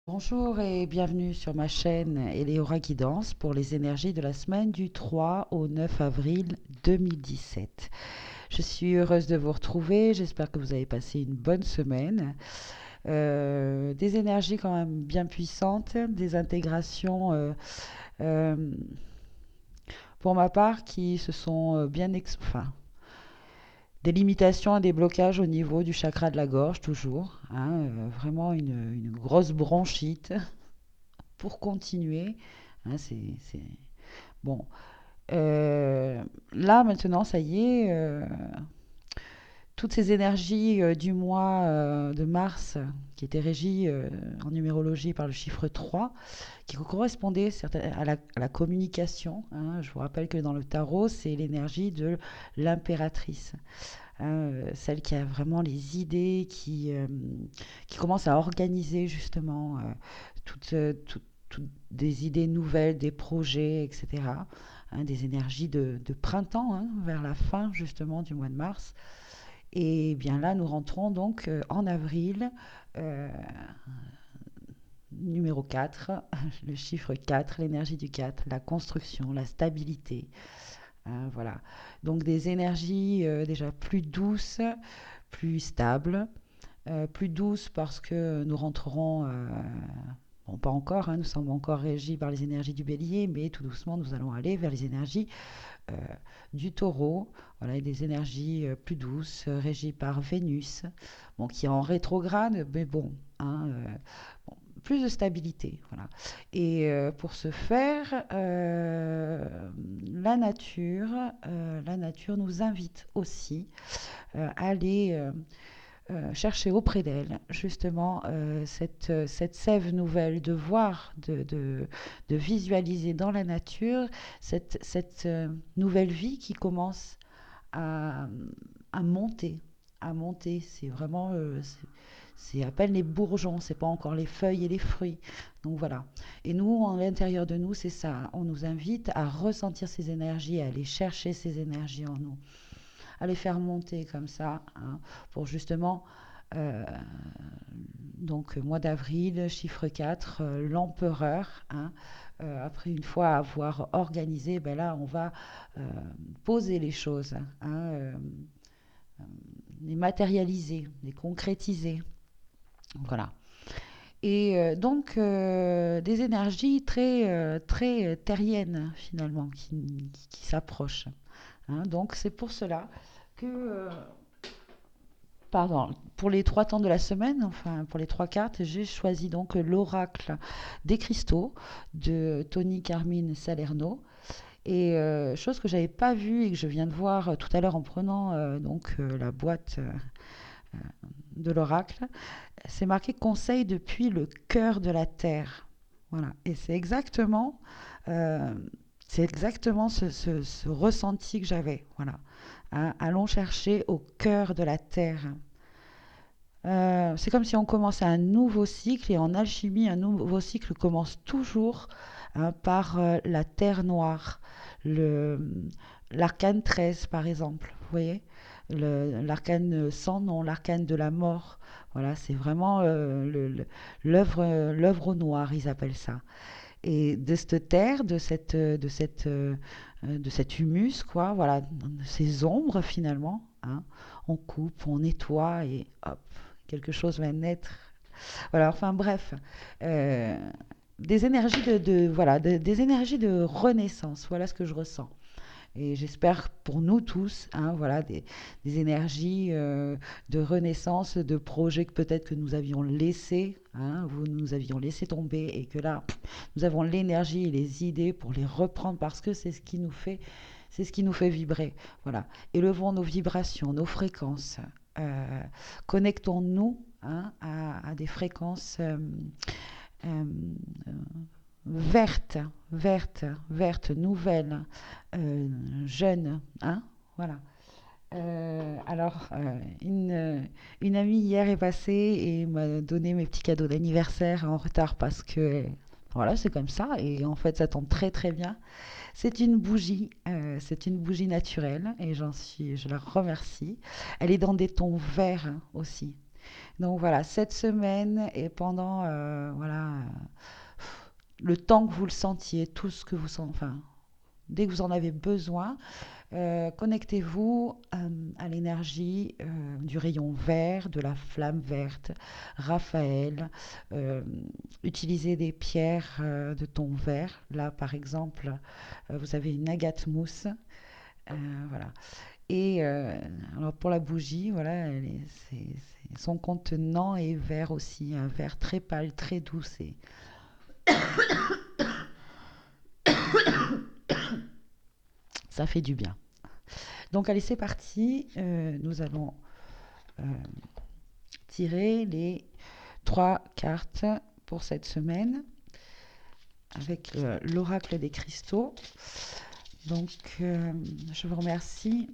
Bonjour et bienvenue sur ma chaîne Eleora Guidance pour les énergies de la semaine du 3 au 9 avril 2017. Je suis heureuse de vous retrouver, j'espère que vous avez passé une bonne semaine. Des énergies quand même bien puissantes, des intégrations euh, pour ma part qui se sont enfin, des limitations et des blocages au niveau du chakra de la gorge toujours, hein, vraiment une grosse bronchite pour continuer. Hein, bon. Là, maintenant, ça y est, toutes ces énergies du mois de mars, qui étaient régies en numérologie par le chiffre 3, qui correspondaient à la communication. Hein. Je vous rappelle que dans le tarot, c'est l'énergie de l'impératrice. Hein, celle qui a vraiment les idées, qui commence à organiser justement toutes des idées nouvelles, des projets, etc. Hein, des énergies de printemps, hein, vers la fin justement du mois de mars. Et bien là, nous rentrons donc en avril, euh, numéro 4, le chiffre 4, l'énergie du 4, la construction, la stabilité. Hein, voilà. Donc des énergies déjà plus douces, plus stables, plus douces parce que nous rentrerons, bon pas encore, hein, nous sommes encore régis par les énergies du bélier, mais tout doucement nous allons aller vers les énergies euh, du taureau, voilà, et des énergies plus douces, régies par Vénus, bon, qui est en rétrograde, mais bon, hein, bon, plus de stabilité. Voilà. Et pour ce faire, la nature nous invite aussi à aller chercher auprès d'elle justement cette sève nouvelle, de voir, de visualiser dans la nature cette nouvelle vie qui commence à, à monter. À monter, c'est vraiment, c'est à peine les bourgeons, c'est pas encore les feuilles et les fruits. Donc voilà. Et nous, à l'intérieur de nous, c'est ça. On nous invite à ressentir ces énergies, à aller chercher ces énergies en nous, à les faire monter comme ça, hein, pour justement, euh, donc mois d'avril, chiffre 4, l'empereur, hein, après une fois avoir organisé, ben là on va euh, poser les choses, hein, les matérialiser, les concrétiser. Voilà. Et donc des énergies très terriennes finalement qui s'approchent. Hein. Donc c'est pour cela que pardon, pour les trois temps de la semaine, enfin pour les trois cartes, j'ai choisi donc l'oracle des cristaux de Tony Carmine Salerno. Et chose que j'avais pas vue et que je viens de voir tout à l'heure en prenant la boîte de l'oracle, c'est marqué conseil depuis le cœur de la terre. Voilà. Et euh, c'est exactement ce ressenti que j'avais. Voilà. Hein, allons chercher au cœur de la terre. C'est comme si on commençait un nouveau cycle et en alchimie, un nouveau cycle commence toujours, hein, par la terre noire, le, l'arcane 13 par exemple, vous voyez, l'arcane sans nom, l'arcane de la mort. Voilà, c'est vraiment l'œuvre au noir, ils appellent ça. Et de cette terre, de cet humus, quoi, voilà, de ces ombres finalement, hein, on coupe, on nettoie et hop, quelque chose va naître. Voilà, enfin bref, euh, des énergies voilà, des énergies de renaissance, voilà ce que je ressens. Et j'espère pour nous tous, hein, voilà, des énergies de renaissance, de projets que peut-être que nous avions laissés, hein, vous nous avions laissé tomber et que là, nous avons l'énergie et les idées pour les reprendre parce que c'est ce qui nous fait vibrer. Voilà. Élevons nos vibrations, nos fréquences. Euh, Connectons-nous, hein, à des fréquences euh, vertes, vertes, nouvelles, euh, jeunes, hein, voilà. Une amie hier est passée et m'a donné mes petits cadeaux d'anniversaire en retard parce que voilà, c'est comme ça et en fait ça tombe très très bien. C'est une bougie naturelle et je la remercie. Elle est dans des tons verts, hein, aussi. Donc voilà, cette semaine et pendant voilà le temps que vous le sentiez, tout ce que vous sentez, enfin, dès que vous en avez besoin, connectez-vous à l'énergie du rayon vert, de la flamme verte, Raphaël. euh, Utilisez des pierres de ton vert. Là, par exemple, vous avez une agate mousse. Voilà. Et alors pour la bougie, voilà, son contenant est vert aussi, un vert très pâle, très doux. Ça fait du bien. Donc allez, c'est parti. Nous allons euh, tirer les 3 cartes pour cette semaine avec l'oracle des cristaux. Donc je vous remercie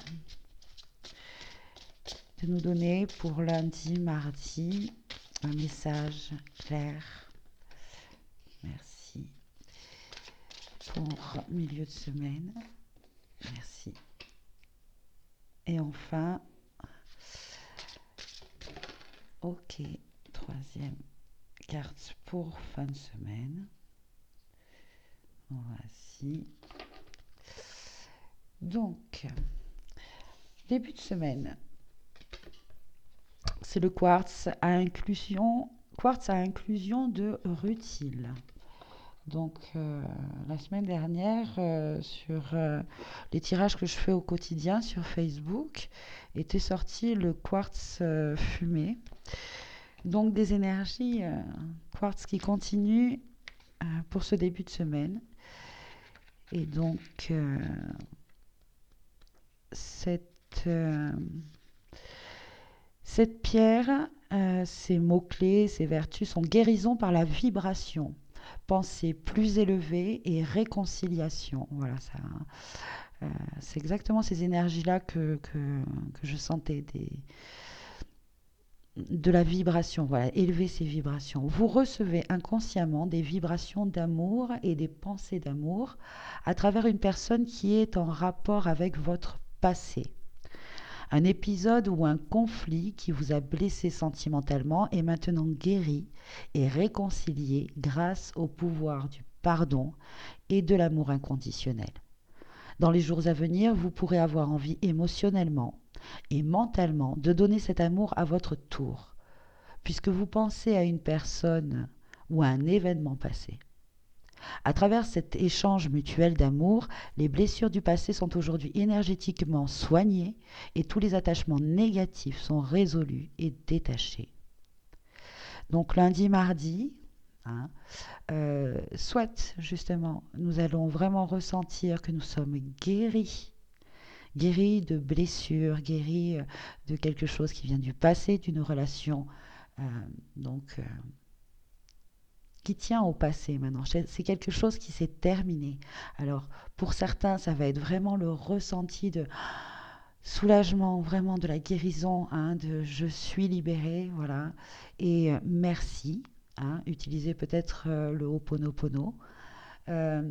de nous donner pour lundi, mardi, un message clair. Merci. Pour milieu de semaine. Merci. Et enfin, ok, troisième carte pour fin de semaine. Voici. Donc, début de semaine, c'est le quartz à inclusion de rutile. Donc, la semaine dernière, sur les tirages que je fais au quotidien sur Facebook, était sorti le quartz fumé. Donc, des énergies quartz qui continuent pour ce début de semaine. Et donc, cette pierre, ses mots-clés, ses vertus sont guérison par la vibration, pensée plus élevée et réconciliation. Voilà, ça, c'est exactement ces énergies-là que je sentais de la vibration. Voilà, élever ces vibrations. Vous recevez inconsciemment des vibrations d'amour et des pensées d'amour à travers une personne qui est en rapport avec votre passé. Un épisode ou un conflit qui vous a blessé sentimentalement est maintenant guéri et réconcilié grâce au pouvoir du pardon et de l'amour inconditionnel. Dans les jours à venir, vous pourrez avoir envie émotionnellement et mentalement de donner cet amour à votre tour, puisque vous pensez à une personne ou à un événement passé. À travers cet échange mutuel d'amour, les blessures du passé sont aujourd'hui énergétiquement soignées et tous les attachements négatifs sont résolus et détachés. Donc lundi, mardi, hein, soit justement nous allons vraiment ressentir que nous sommes guéris de blessures, guéris de quelque chose qui vient du passé, d'une relation. Euh, donc qui tient au passé maintenant. C'est quelque chose qui s'est terminé. Alors, pour certains, ça va être vraiment le ressenti de soulagement, vraiment de la guérison, hein, de je suis libéré, voilà. Et merci. Hein, utilisez peut-être le Ho'oponopono. Euh,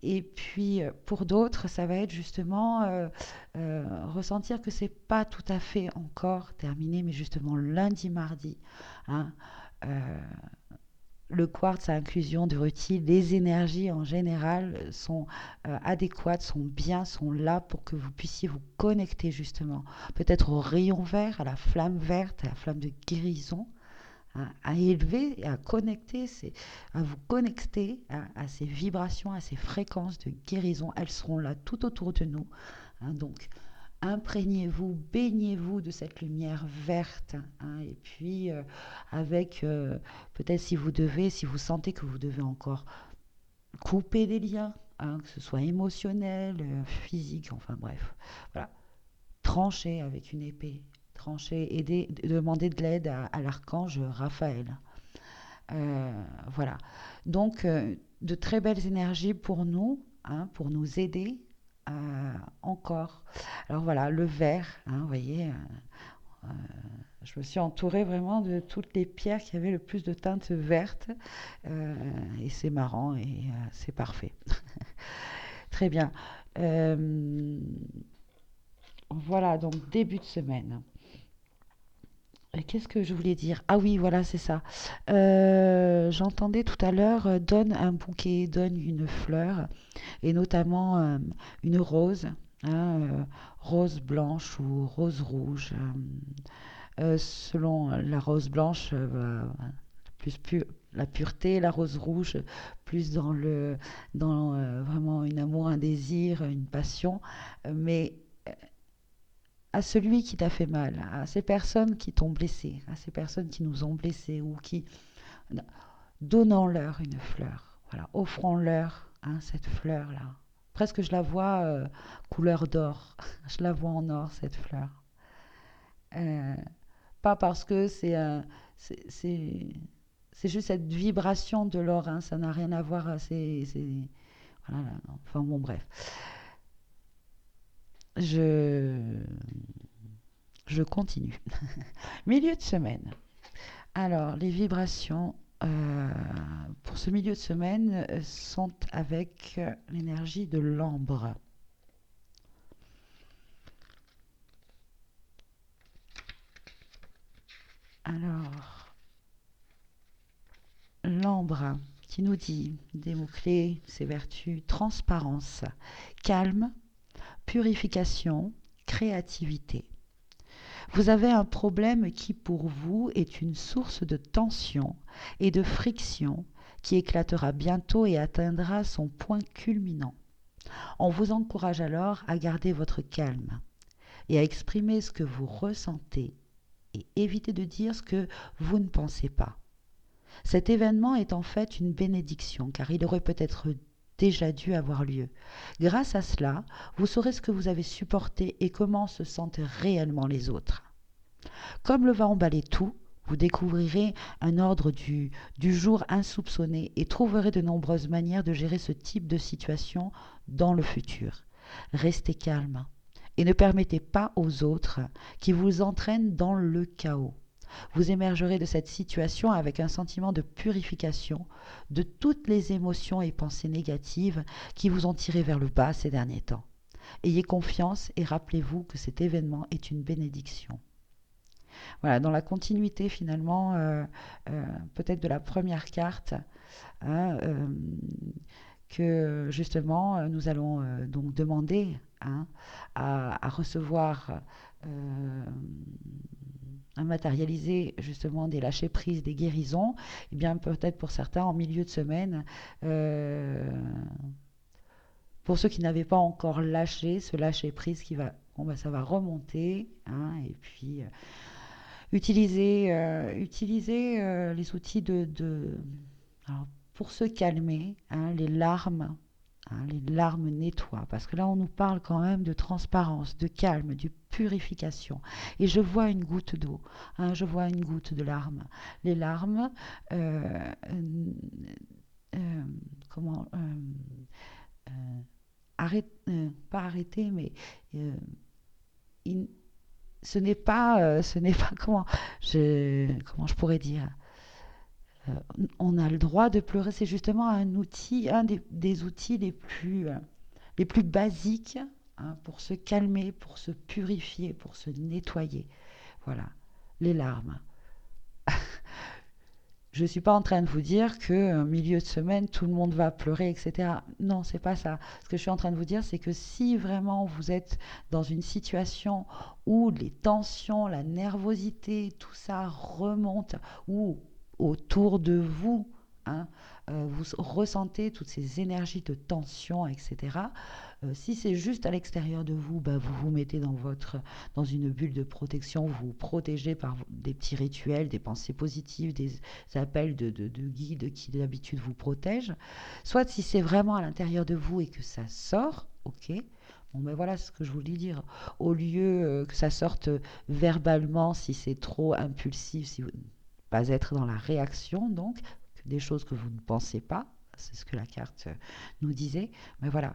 et puis pour d'autres, ça va être justement ressentir que c'est pas tout à fait encore terminé, mais justement lundi, mardi, hein, euh, le quartz à inclusion de rutile, les énergies en général sont adéquates, sont bien, sont là pour que vous puissiez vous connecter justement, peut-être au rayon vert, à la flamme verte, à la flamme de guérison, hein, à élever et à connecter, à vous connecter à ces vibrations, à ces fréquences de guérison. Elles seront là tout autour de nous. Hein, donc, imprégnez-vous, baignez-vous de cette lumière verte, hein, et puis avec peut-être si vous sentez que vous devez encore couper des liens, hein, que ce soit émotionnel, physique, enfin bref, voilà, trancher avec une épée, trancher, aider, demander de l'aide à l'archange Raphaël. Voilà, donc de très belles énergies pour nous, hein, pour nous aider encore. Alors voilà, le vert, hein, vous voyez, euh, je me suis entourée vraiment de toutes les pierres qui avaient le plus de teintes vertes. Et c'est marrant et c'est parfait. Très bien. Euh, voilà, donc début de semaine. Qu'est-ce que je voulais dire? Ah oui, voilà, c'est ça. J'entendais tout à l'heure, donne un bouquet, donne une fleur, et notamment une rose, hein, rose blanche ou rose rouge. Selon la rose blanche, la pureté, la rose rouge, plus dans vraiment une amour, un désir, une passion. Mais à celui qui t'a fait mal, à ces personnes qui t'ont blessé, à ces personnes qui nous ont blessés ou qui, donnons-leur une fleur. Voilà, offrons-leur, hein, cette fleur-là. Presque je la vois couleur d'or. Je la vois en or, cette fleur. Euh, Pas parce que c'est juste cette vibration de l'or, hein, ça n'a rien à voir. Voilà, enfin bon, bref. Je, je continue. Milieu de semaine. Alors, les vibrations pour ce milieu de semaine sont avec l'énergie de l'ambre. Alors, l'ambre qui nous dit des mots-clés, ses vertus, transparence, calme, purification, créativité. Vous avez un problème qui pour vous est une source de tension et de friction qui éclatera bientôt et atteindra son point culminant. On vous encourage alors à garder votre calme et à exprimer ce que vous ressentez et éviter de dire ce que vous ne pensez pas. Cet événement est en fait une bénédiction car il aurait peut-être déjà dû avoir lieu. Grâce à cela, vous saurez ce que vous avez supporté et comment se sentent réellement les autres. Comme le va emballer tout, vous découvrirez un ordre du jour insoupçonné et trouverez de nombreuses manières de gérer ce type de situation dans le futur. Restez calme et ne permettez pas aux autres qui vous entraînent dans le chaos. Vous émergerez de cette situation avec un sentiment de purification de toutes les émotions et pensées négatives qui vous ont tiré vers le bas ces derniers temps. Ayez confiance et rappelez-vous que cet événement est une bénédiction. Voilà, dans la continuité finalement, peut-être de la première carte, hein, que justement nous allons donc demander, hein, à recevoir, à matérialiser justement des lâchers prises, des guérisons, et bien peut-être pour certains en milieu de semaine, euh, pour ceux qui n'avaient pas encore lâché, ce lâcher prise qui va, bon, bah, ça va remonter, hein, et puis utiliser les outils alors, pour se calmer, hein, les larmes. Hein, les larmes nettoient, parce que là on nous parle quand même de transparence, de calme, de purification. Et je vois une goutte d'eau, hein, je vois une goutte de larmes. Les larmes, euh, euh, comment, euh, pas arrêter, mais euh, in- ce n'est pas comment je pourrais dire. On a le droit de pleurer. C'est justement un outil, un des outils les plus basiques, hein, pour se calmer, pour se purifier, pour se nettoyer. Voilà, les larmes. Je ne suis pas en train de vous dire que milieu de semaine, tout le monde va pleurer, etc. Non, c'est pas ça. Ce que je suis en train de vous dire, c'est que si vraiment vous êtes dans une situation où les tensions, la nervosité, tout ça remonte, ou autour de vous, hein, vous ressentez toutes ces énergies de tension, etc. Si c'est juste à l'extérieur de vous, bah, vous vous mettez dans une bulle de protection, vous vous protégez par des petits rituels, des pensées positives, des appels de guides qui d'habitude vous protègent. Soit si c'est vraiment à l'intérieur de vous et que ça sort, ok. Bon ben voilà ce que je voulais dire. Au lieu que ça sorte verbalement, si c'est trop impulsif, si vous pas être dans la réaction, donc des choses que vous ne pensez pas, c'est ce que la carte nous disait. Mais voilà,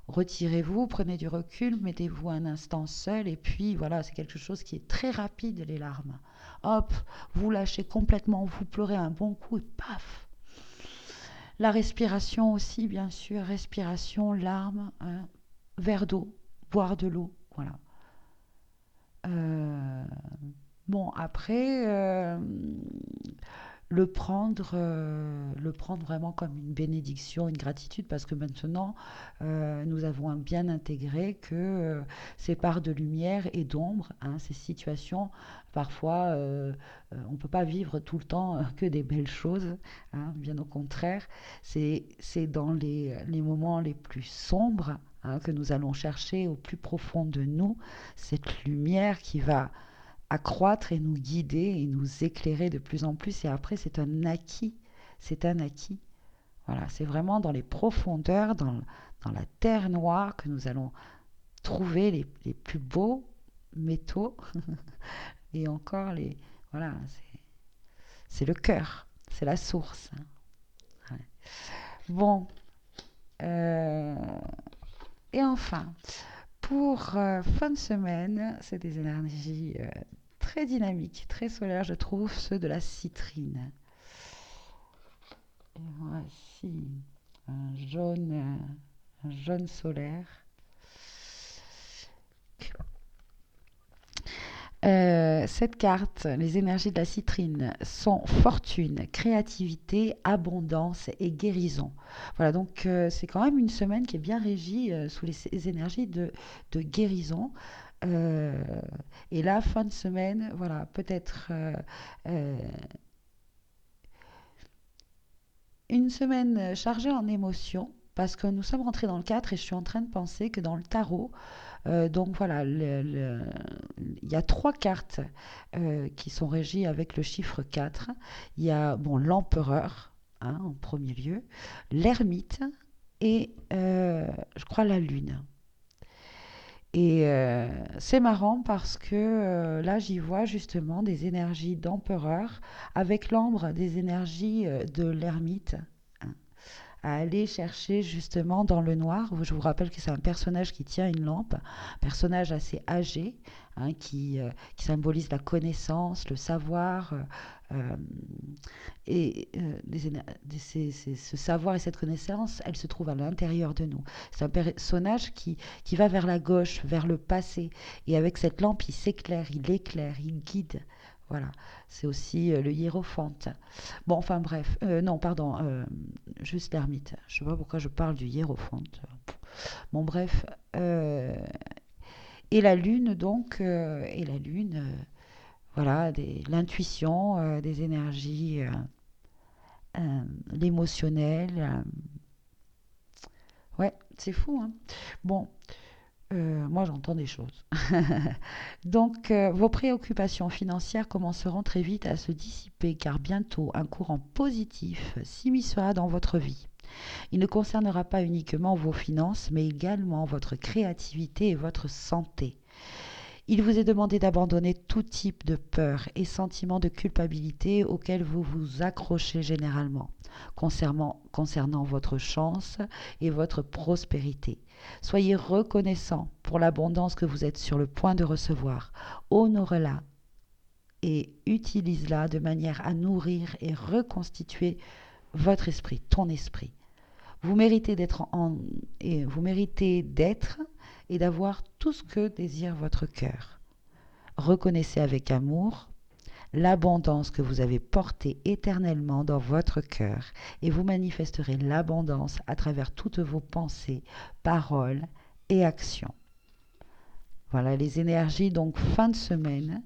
retirez-vous, prenez du recul, mettez-vous un instant seul, et puis voilà, c'est quelque chose qui est très rapide, les larmes. Hop, vous lâchez complètement, vous pleurez un bon coup, et paf. La respiration aussi, bien sûr, respiration, larmes, hein, verre d'eau, boire de l'eau, voilà. Euh, Bon, après, le prendre vraiment comme une bénédiction, une gratitude, parce que maintenant, nous avons bien intégré que ces parts de lumière et d'ombre, hein, ces situations, parfois, on ne peut pas vivre tout le temps que des belles choses, hein, bien au contraire, c'est dans les moments les plus sombres, hein, que nous allons chercher au plus profond de nous cette lumière qui va accroître et nous guider et nous éclairer de plus en plus. Et après, c'est un acquis. C'est un acquis. Voilà, c'est vraiment dans les profondeurs, dans la terre noire que nous allons trouver les plus beaux métaux et encore les... Voilà, c'est le cœur, c'est la source. Ouais. Bon, euh, et enfin, pour fin de semaine, c'est des énergies très dynamiques, très solaires, je trouve, ceux de la citrine. Et voici un jaune solaire. Cette carte, les énergies de la citrine, sont fortune, créativité, abondance et guérison. Voilà, donc c'est quand même une semaine qui est bien régie sous les énergies de guérison. Euh, et là, fin de semaine, voilà, peut-être euh, une semaine chargée en émotions, parce que nous sommes rentrés dans le 4 et je suis en train de penser que dans le tarot, donc voilà, il y a trois cartes qui sont régies avec le chiffre 4. Il y a bon, l'empereur, hein, en premier lieu, l'ermite et je crois la lune. Et c'est marrant parce que là, j'y vois justement des énergies d'empereur avec l'ombre des énergies de l'ermite, hein, à aller chercher justement dans le noir. Je vous rappelle que c'est un personnage qui tient une lampe, un personnage assez âgé, hein, qui symbolise la connaissance, le savoir. Euh, et ce savoir et cette connaissance, elle se trouve à l'intérieur de nous. C'est un personnage qui va vers la gauche, vers le passé. Et avec cette lampe, il s'éclaire, il éclaire, il guide. Voilà, c'est aussi le hiérophante. Bon, enfin bref, non, pardon, juste l'ermite. Je ne sais pas pourquoi je parle du hiérophante. Bon, bref, et la lune, donc, et la lune, voilà, l'intuition, des énergies, l'émotionnel. Ouais, c'est fou, hein. Bon, moi j'entends des choses. Donc, vos préoccupations financières commenceront très vite à se dissiper car bientôt un courant positif s'immiscera dans votre vie. Il ne concernera pas uniquement vos finances, mais également votre créativité et votre santé. Il vous est demandé d'abandonner tout type de peur et sentiment de culpabilité auxquels vous vous accrochez généralement, concernant votre chance et votre prospérité. Soyez reconnaissant pour l'abondance que vous êtes sur le point de recevoir. Honore-la et utilise-la de manière à nourrir et reconstituer votre esprit, ton esprit. Vous méritez vous méritez d'être et d'avoir tout ce que désire votre cœur. Reconnaissez avec amour l'abondance que vous avez portée éternellement dans votre cœur et vous manifesterez l'abondance à travers toutes vos pensées, paroles et actions. Voilà les énergies, donc fin de semaine.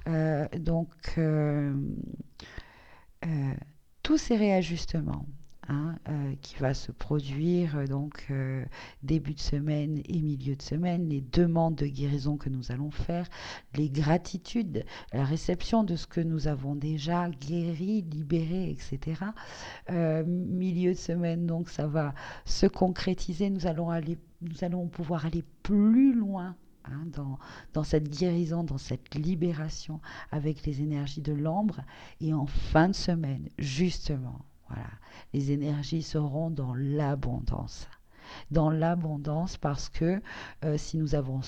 Euh, donc, euh, euh, tous ces réajustements, hein, qui va se produire début de semaine et milieu de semaine, les demandes de guérison que nous allons faire, les gratitudes, la réception de ce que nous avons déjà guéri, libéré, etc. Milieu de semaine, donc ça va se concrétiser, nous allons pouvoir aller plus loin, hein, dans cette guérison, dans cette libération avec les énergies de l'ambre. Et en fin de semaine, justement, voilà, les énergies seront dans l'abondance parce que si nous avons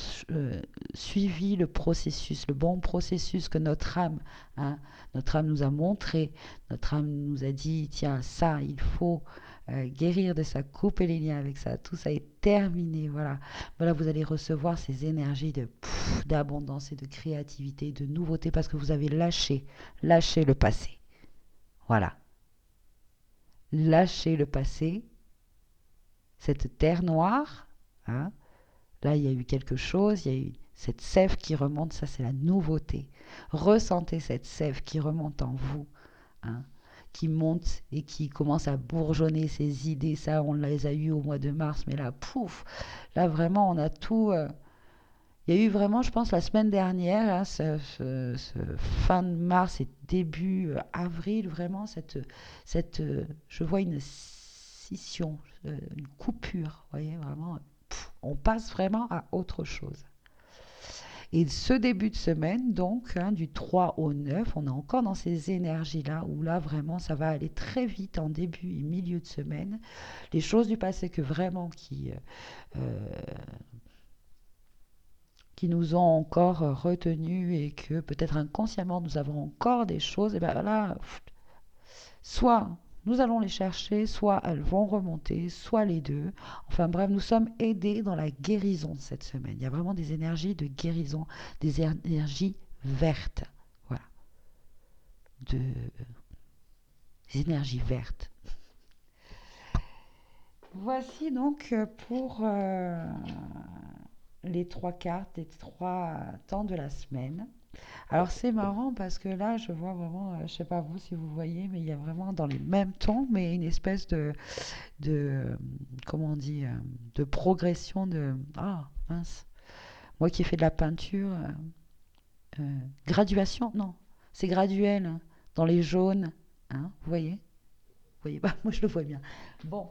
suivi le processus, le bon processus que hein, notre âme nous a montré, notre âme nous a dit, tiens, ça, il faut guérir de ça, couper les liens avec ça, tout ça est terminé, voilà. Voilà, vous allez recevoir ces énergies de d'abondance et de créativité, de nouveauté, parce que vous avez lâché le passé. Voilà, lâché le passé, cette terre noire, hein. Là, il y a eu quelque chose, il y a eu cette sève qui remonte, ça c'est la nouveauté. Ressentez cette sève qui remonte en vous, hein, qui monte et qui commence à bourgeonner ses idées. Ça, on les a eues au mois de mars, mais là, pouf, là vraiment, on a tout. Il y a eu vraiment, je pense, la semaine dernière, hein, ce fin de mars et début avril, vraiment, je vois une scission, une coupure, vous voyez, vraiment, on passe vraiment à autre chose. Et ce début de semaine, donc, hein, du 3 au 9, on est encore dans ces énergies-là, où là, vraiment, ça va aller très vite en début et milieu de semaine. Les choses du passé que vraiment euh, qui nous ont encore retenus et que peut-être inconsciemment nous avons encore des choses, et bien là, soit nous allons les chercher, soit elles vont remonter, soit les deux. Enfin bref, nous sommes aidés dans la guérison cette semaine. Il y a vraiment des énergies de guérison, des énergies vertes. Voilà, des énergies vertes. Voici donc pour les trois cartes, les trois temps de la semaine. Alors c'est marrant parce que là je vois vraiment, je sais pas vous si vous voyez, mais il y a vraiment dans les mêmes tons, mais une espèce de comment on dit, de progression de, ah mince, moi qui ai fait de la peinture, graduation, non, c'est graduel, hein, dans les jaunes, hein, vous voyez pas, moi je le vois bien. Bon,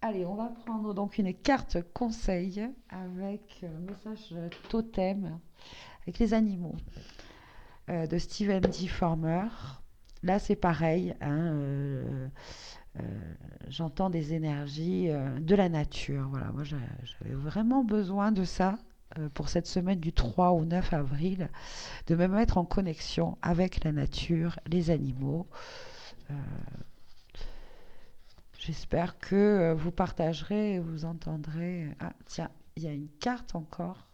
allez, on va prendre donc une carte conseil avec message totem, avec les animaux. De Stephen D. Farmer. Là, c'est pareil, hein, euh, j'entends des énergies de la nature. Voilà, moi, j'avais vraiment besoin de ça pour cette semaine du 3 au 9 avril, de me mettre en connexion avec la nature, les animaux. Euh, J'espère que vous partagerez et vous entendrez. Ah, tiens, il y a une carte encore.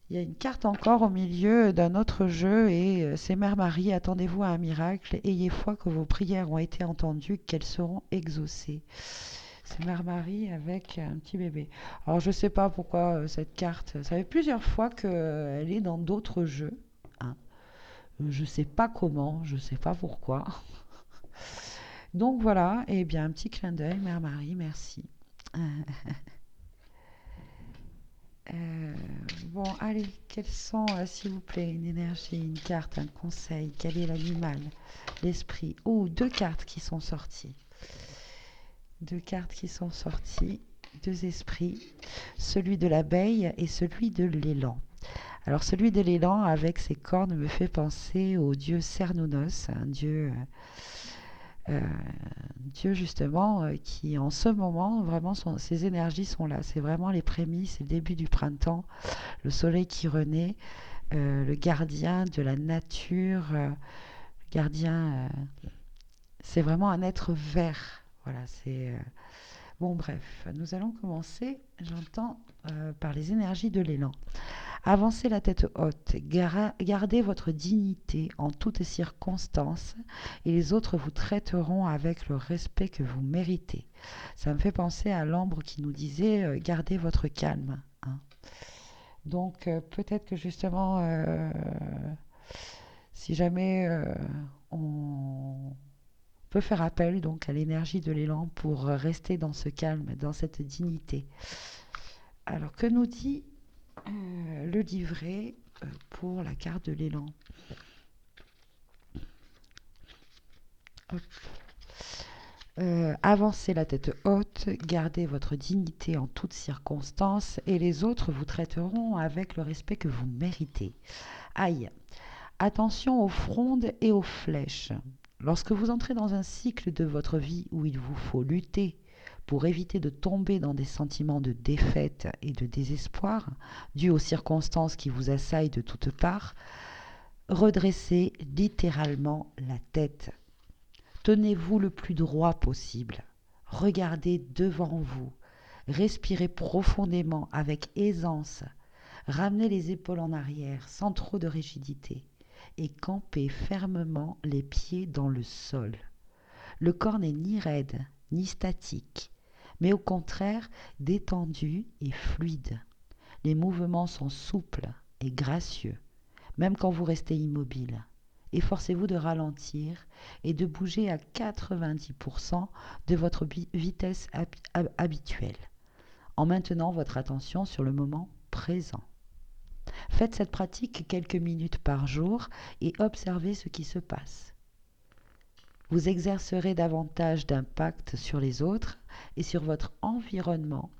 Il y a une carte encore au milieu d'un autre jeu et c'est Mère Marie, attendez-vous à un miracle, ayez foi que vos prières ont été entendues, qu'elles seront exaucées. C'est Mère Marie avec un petit bébé. Alors je ne sais pas pourquoi cette carte, ça fait plusieurs fois qu'elle est dans d'autres jeux, hein. Je ne sais pas comment, je ne sais pas pourquoi. Donc voilà, et bien un petit clin d'œil, Mère Marie, merci. Euh, bon, allez, quels sont, s'il vous plaît, une énergie, une carte, un conseil? Quel est l'animal, l'esprit? Oh, deux cartes qui sont sorties. Deux cartes qui sont sorties, deux esprits, celui de l'abeille et celui de l'élan. Alors, celui de l'élan, avec ses cornes, me fait penser au dieu Cernunnos, un dieu euh, Dieu justement qui en ce moment vraiment ses énergies sont là. C'est vraiment les prémices, c'est le début du printemps, le soleil qui renaît, le gardien de la nature, gardien, c'est vraiment un être vert. Voilà, c'est bon. Bref, nous allons commencer. J'entends par les énergies de l'élan. Avancez la tête haute, gardez votre dignité en toutes circonstances et les autres vous traiteront avec le respect que vous méritez. Ça me fait penser à l'ambre qui nous disait gardez votre calme, hein. Donc peut-être que justement, si jamais on peut faire appel donc à l'énergie de l'élan pour rester dans ce calme, dans cette dignité. Alors que nous dit le livret pour la carte de l'élan? Avancez la tête haute, gardez votre dignité en toutes circonstances et les autres vous traiteront avec le respect que vous méritez. Aïe, attention aux frondes et aux flèches. Lorsque vous entrez dans un cycle de votre vie où il vous faut lutter pour éviter de tomber dans des sentiments de défaite et de désespoir dus aux circonstances qui vous assaillent de toutes parts, redressez littéralement la tête. Tenez-vous le plus droit possible. Regardez devant vous. Respirez profondément avec aisance. Ramenez les épaules en arrière sans trop de rigidité et campez fermement les pieds dans le sol. Le corps n'est ni raide ni statique, mais au contraire détendu et fluide. Les mouvements sont souples et gracieux, même quand vous restez immobile. Efforcez-vous de ralentir et de bouger à 90% de votre vitesse habituelle, en maintenant votre attention sur le moment présent. Faites cette pratique quelques minutes par jour et observez ce qui se passe. Vous exercerez davantage d'impact sur les autres et sur votre environnement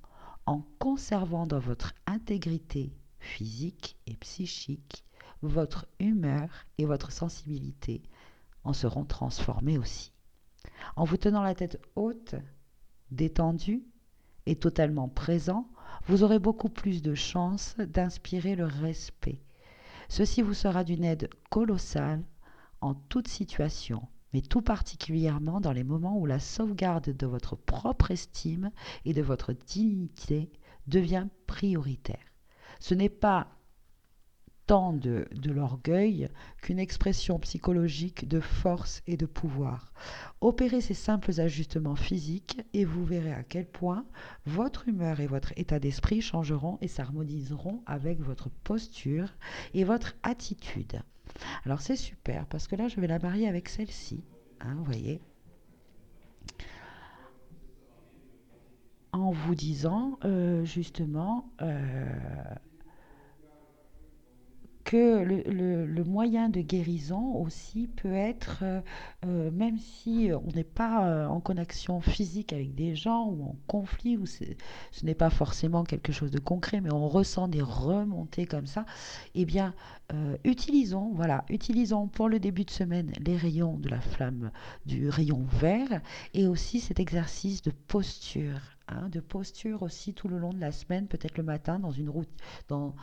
en conservant dans votre intégrité physique et psychique, votre humeur et votre sensibilité en seront transformées aussi. En vous tenant la tête haute, détendue et totalement présent, vous aurez beaucoup plus de chances d'inspirer le respect. Ceci vous sera d'une aide colossale en toute situation, mais tout particulièrement dans les moments où la sauvegarde de votre propre estime et de votre dignité devient prioritaire. Ce n'est pas tant de l'orgueil qu'une expression psychologique de force et de pouvoir. Opérez ces simples ajustements physiques et vous verrez à quel point votre humeur et votre état d'esprit changeront et s'harmoniseront avec votre posture et votre attitude. Alors c'est super parce que là je vais la marier avec celle-ci, hein, vous voyez, en vous disant justement que le moyen de guérison aussi peut être, même si on n'est pas en connexion physique avec des gens ou en conflit, ou ce n'est pas forcément quelque chose de concret, mais on ressent des remontées comme ça, eh bien, utilisons pour le début de semaine les rayons de la flamme, du rayon vert, et aussi cet exercice de posture. Hein, de posture aussi tout le long de la semaine, peut-être le matin dans une route, dans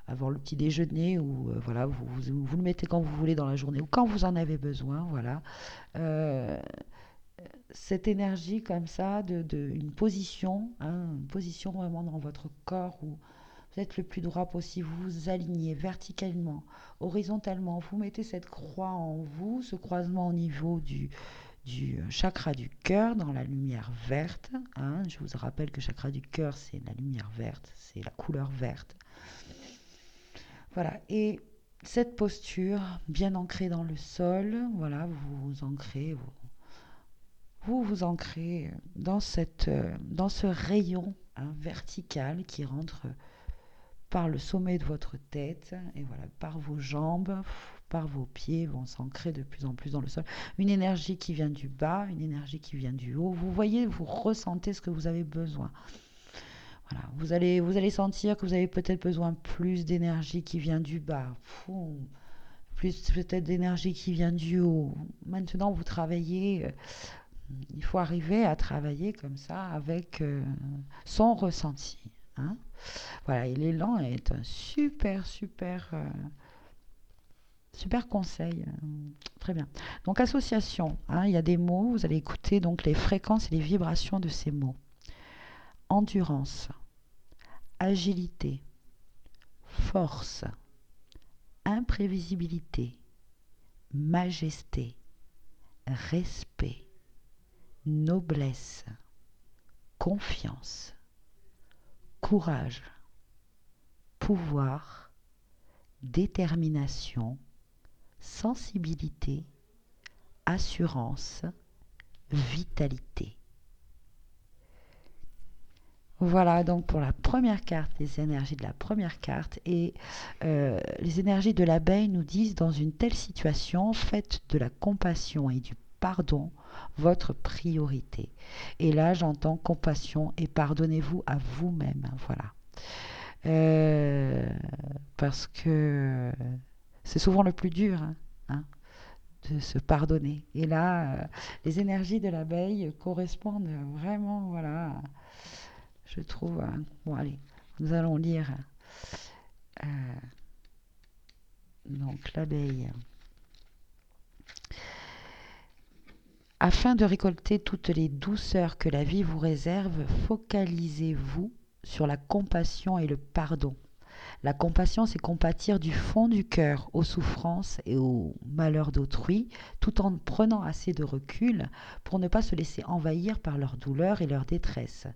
avant le petit déjeuner ou voilà, vous le mettez quand vous voulez dans la journée ou quand vous en avez besoin, voilà. Euh, cette énergie comme ça, une position, hein, une position vraiment dans votre corps où vous êtes le plus droit possible, vous vous alignez verticalement, horizontalement, vous mettez cette croix en vous, ce croisement au niveau du chakra du cœur dans la lumière verte. Hein. Je vous rappelle que le chakra du cœur, c'est la lumière verte, c'est la couleur verte. Voilà, et cette posture bien ancrée dans le sol, voilà, vous ancrez dans ce rayon hein, vertical qui rentre par le sommet de votre tête et voilà, par vos jambes, par vos pieds, vont s'ancrer de plus en plus dans le sol. Une énergie qui vient du bas, une énergie qui vient du haut. Vous voyez, vous ressentez ce que vous avez besoin. Voilà, vous allez sentir que vous avez peut-être besoin plus d'énergie qui vient du bas, plus peut-être d'énergie qui vient du haut. Maintenant, vous travaillez, il faut arriver à travailler comme ça avec son ressenti. Hein. Voilà, et l'élan est un super conseil. Très bien. Donc, association, hein, il y a des mots, vous allez écouter donc les fréquences et les vibrations de ces mots. Endurance, agilité, force, imprévisibilité, majesté, respect, noblesse, confiance, courage, pouvoir, détermination, sensibilité, assurance, vitalité. Voilà donc pour la première carte, les énergies de la première carte. Et les énergies de l'abeille nous disent, dans une telle situation, faites de la compassion et du pardon votre priorité. Et là, j'entends compassion et pardonnez-vous à vous-même. Voilà. Euh, Parce que c'est souvent le plus dur, hein, de se pardonner. Et là, les énergies de l'abeille correspondent vraiment, voilà, je trouve. Bon, allez, nous allons lire euh, donc l'abeille. Afin de récolter toutes les douceurs que la vie vous réserve, focalisez-vous sur la compassion et le pardon. La compassion, c'est compatir du fond du cœur aux souffrances et aux malheurs d'autrui, tout en prenant assez de recul pour ne pas se laisser envahir par leur douleur et leur détresse.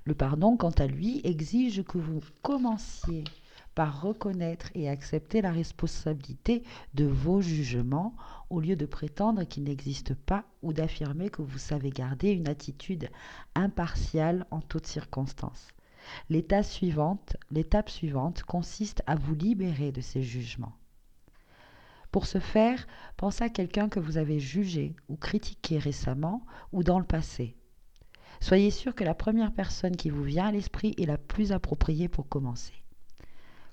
Le pardon, quant à lui, exige que vous commenciez par reconnaître et accepter la responsabilité de vos jugements au lieu de prétendre qu'ils n'existent pas ou d'affirmer que vous savez garder une attitude impartiale en toutes circonstances. L'étape suivante consiste à vous libérer de ces jugements. Pour ce faire, pensez à quelqu'un que vous avez jugé ou critiqué récemment ou dans le passé. Soyez sûr que la première personne qui vous vient à l'esprit est la plus appropriée pour commencer.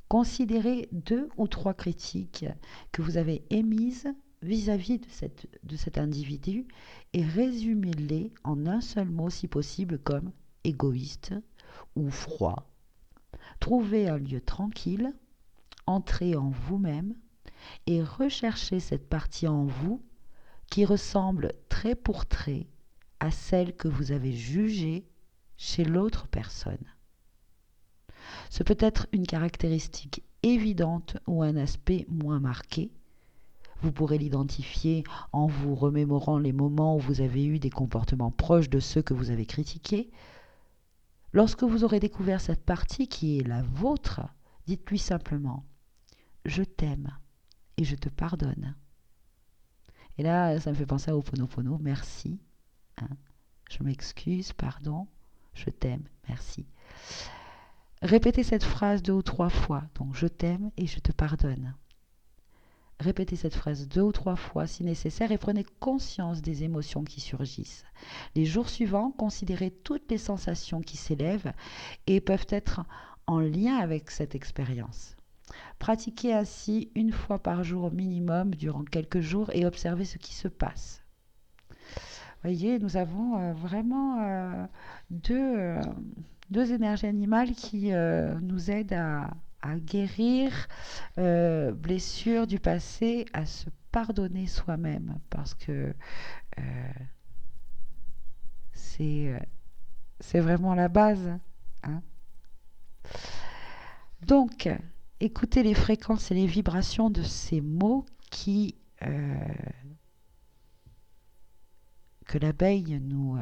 Considérez 2 ou 3 critiques que vous avez émises vis-à-vis de cet individu et résumez-les en un seul mot si possible comme égoïste ou froid. Trouvez un lieu tranquille, entrez en vous-même et recherchez cette partie en vous qui ressemble trait pour trait à celle que vous avez jugée chez l'autre personne. Ce peut être une caractéristique évidente ou un aspect moins marqué. Vous pourrez l'identifier en vous remémorant les moments où vous avez eu des comportements proches de ceux que vous avez critiqués. Lorsque vous aurez découvert cette partie qui est la vôtre, dites-lui simplement « Je t'aime et je te pardonne ». Et là, ça me fait penser à Ho'oponopono, merci, hein, je m'excuse, pardon, je t'aime, merci. Répétez cette phrase 2 ou 3 fois, donc je t'aime et je te pardonne. Répétez cette phrase 2 ou 3 fois si nécessaire et prenez conscience des émotions qui surgissent. Les jours suivants, considérez toutes les sensations qui s'élèvent et peuvent être en lien avec cette expérience. Pratiquez ainsi 1 fois par jour au minimum durant quelques jours et observez ce qui se passe. Vous voyez, nous avons vraiment deux énergies animales qui nous aident à guérir blessures du passé, à se pardonner soi-même, parce que c'est vraiment la base, hein. Donc, écoutez les fréquences et les vibrations de ces mots que l'abeille nous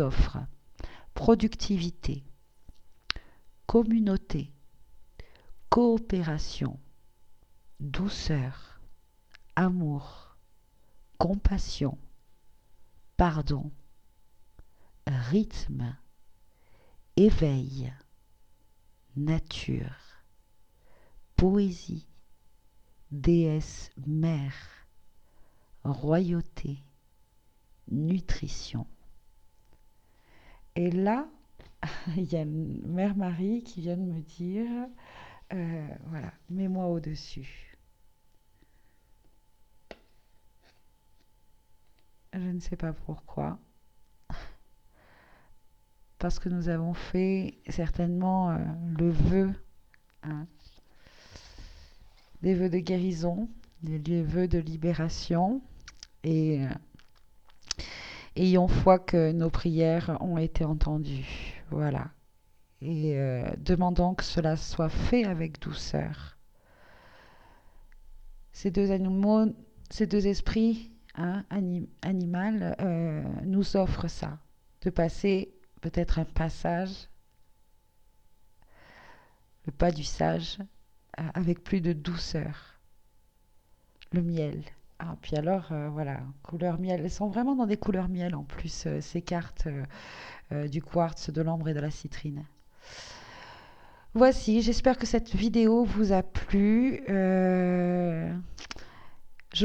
offre. Productivité, communauté, coopération, douceur, amour, compassion, pardon, rythme, éveil, nature, poésie, déesse mère, royauté, nutrition. Et là, il y a Mère Marie qui vient de me dire, voilà, mets-moi au-dessus. Je ne sais pas pourquoi. Parce que nous avons fait certainement le vœu, hein, des vœux de guérison, des vœux de libération. Et ayons foi que nos prières ont été entendues. Voilà. Et demandons que cela soit fait avec douceur. Ces deux animaux, ces deux esprits, hein, animal, nous offrent ça, de passer peut-être un passage, le pas du sage, avec plus de douceur. Le miel. Ah, puis alors, voilà, couleur miel. Elles sont vraiment dans des couleurs miel en plus, ces cartes du quartz, de l'ambre et de la citrine. Voici, j'espère que cette vidéo vous a plu. Je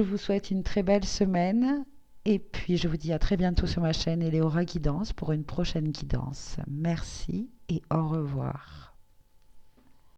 vous souhaite une très belle semaine. Et puis, je vous dis à très bientôt sur ma chaîne Eleora Guidance pour une prochaine guidance. Merci et au revoir.